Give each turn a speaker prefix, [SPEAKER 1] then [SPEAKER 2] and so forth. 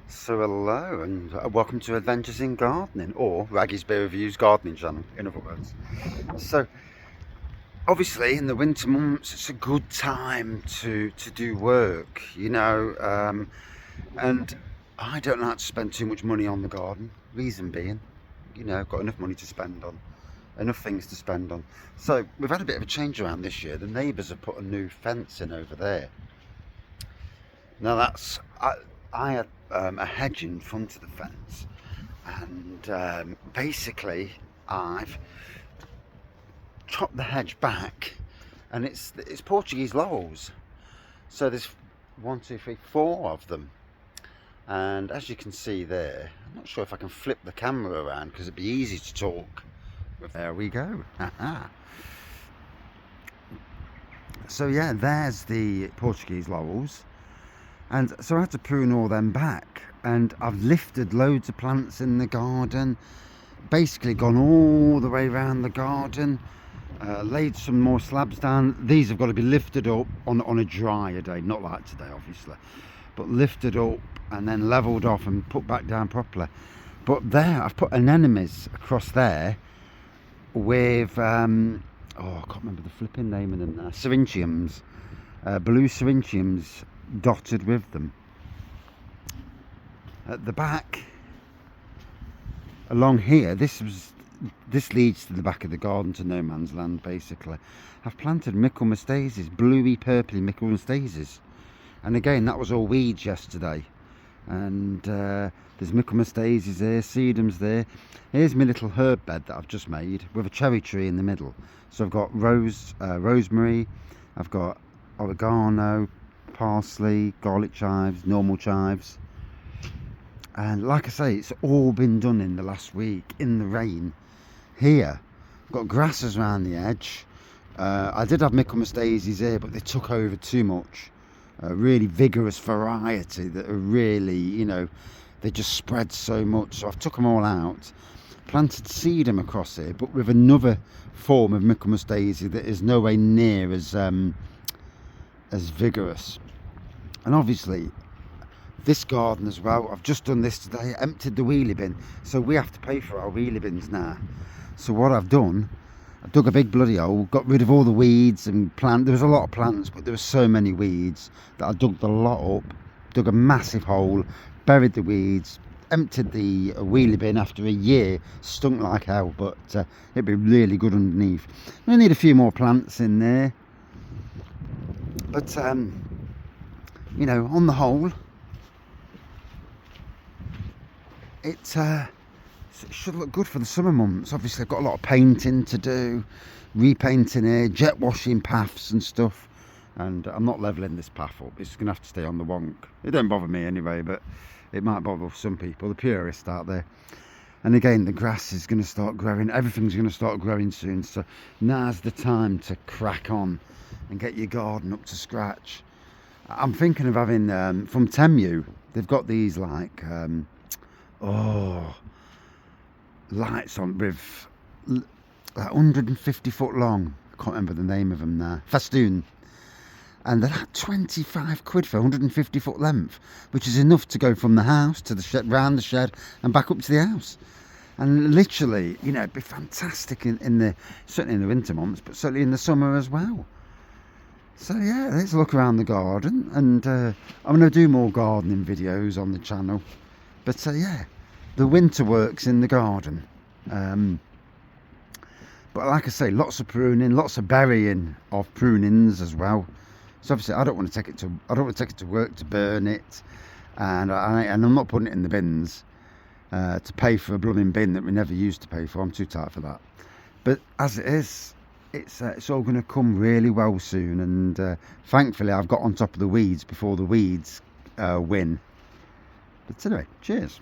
[SPEAKER 1] So hello and welcome to Adventures in Gardening, or Wraggys Bear Reviews gardening channel, in other words. So obviously in the winter months it's a good time to do work, and I don't like to spend too much money on the garden. Reason being, I've got enough money to spend on, enough things to spend on. So we've had a bit of a change around this year. The neighbours have put a new fence in over there. Now I had a hedge in front of the fence, and basically I've chopped the hedge back, and it's Portuguese laurels. So there's 1, 2, 3, 4 of them, and as you can see there, I'm not sure if I can flip the camera around because it'd be easy to talk. But there we go. So yeah, there's the Portuguese laurels. And so I had to prune all them back, and I've lifted loads of plants in the garden, basically gone all the way around the garden, laid some more slabs down. These have got to be lifted up on a drier day, not like today obviously, but lifted up and then levelled off and put back down properly. But there, I've put anemones across there with, I can't remember the flipping name of them now, syrinchiums, blue syrinchiums dotted with them. At the back along here, this leads to the back of the garden, to no man's land basically. I've planted Michaelmas daisies, bluey purpley Michaelmas daisies, and again that was all weeds yesterday. And there's Michaelmas daisies there, sedums there. Here's my little herb bed that I've just made with a cherry tree in the middle. So I've got rosemary, I've got oregano, parsley, garlic chives, normal chives, and like I say, it's all been done in the last week in the rain. Here I've got grasses around the edge. I did have Michaelmas daisies here, but they took over too much. A really vigorous variety that are really, they just spread so much, so I've took them all out, planted sedum across here, but with another form of Michaelmas daisy that is nowhere near as vigorous. And obviously this garden as well, I've just done this today, emptied the wheelie bin, so we have to pay for our wheelie bins now. So what I've done, I dug a big bloody hole, got rid of all the weeds and there was a lot of plants, but there were so many weeds that I dug the lot up, dug a massive hole, buried the weeds, emptied the wheelie bin after a year. Stunk like hell, but it'd be really good underneath. I need a few more plants in there, but on the whole, it should look good for the summer months. Obviously I've got a lot of painting to do, repainting here, jet washing paths and stuff, and I'm not levelling this path up. It's gonna have to stay on the wonk. It don't bother me anyway, but it might bother some people, the purists out there. And again, the grass is going to start growing, everything's going to start growing soon, so now's the time to crack on and get your garden up to scratch. I'm thinking of having, from Temu, they've got these like, lights on with like 150 foot long, I can't remember the name of them now, festoon, and they're like 25 quid for 150 foot length, which is enough to go from the house to the shed, round the shed and back up to the house. And literally, it'd be fantastic certainly in the winter months, but certainly in the summer as well. So yeah, let's look around the garden, and I'm going to do more gardening videos on the channel. But yeah, the winter works in the garden. But like I say, lots of pruning, lots of burying of prunings as well. So obviously, I don't want to take it to work to burn it, and I'm not putting it in the bins to pay for a blooming bin that we never used to pay for. I'm too tight for that. But as it is, it's all going to come really well soon, and thankfully I've got on top of the weeds before the weeds win. But anyway, cheers.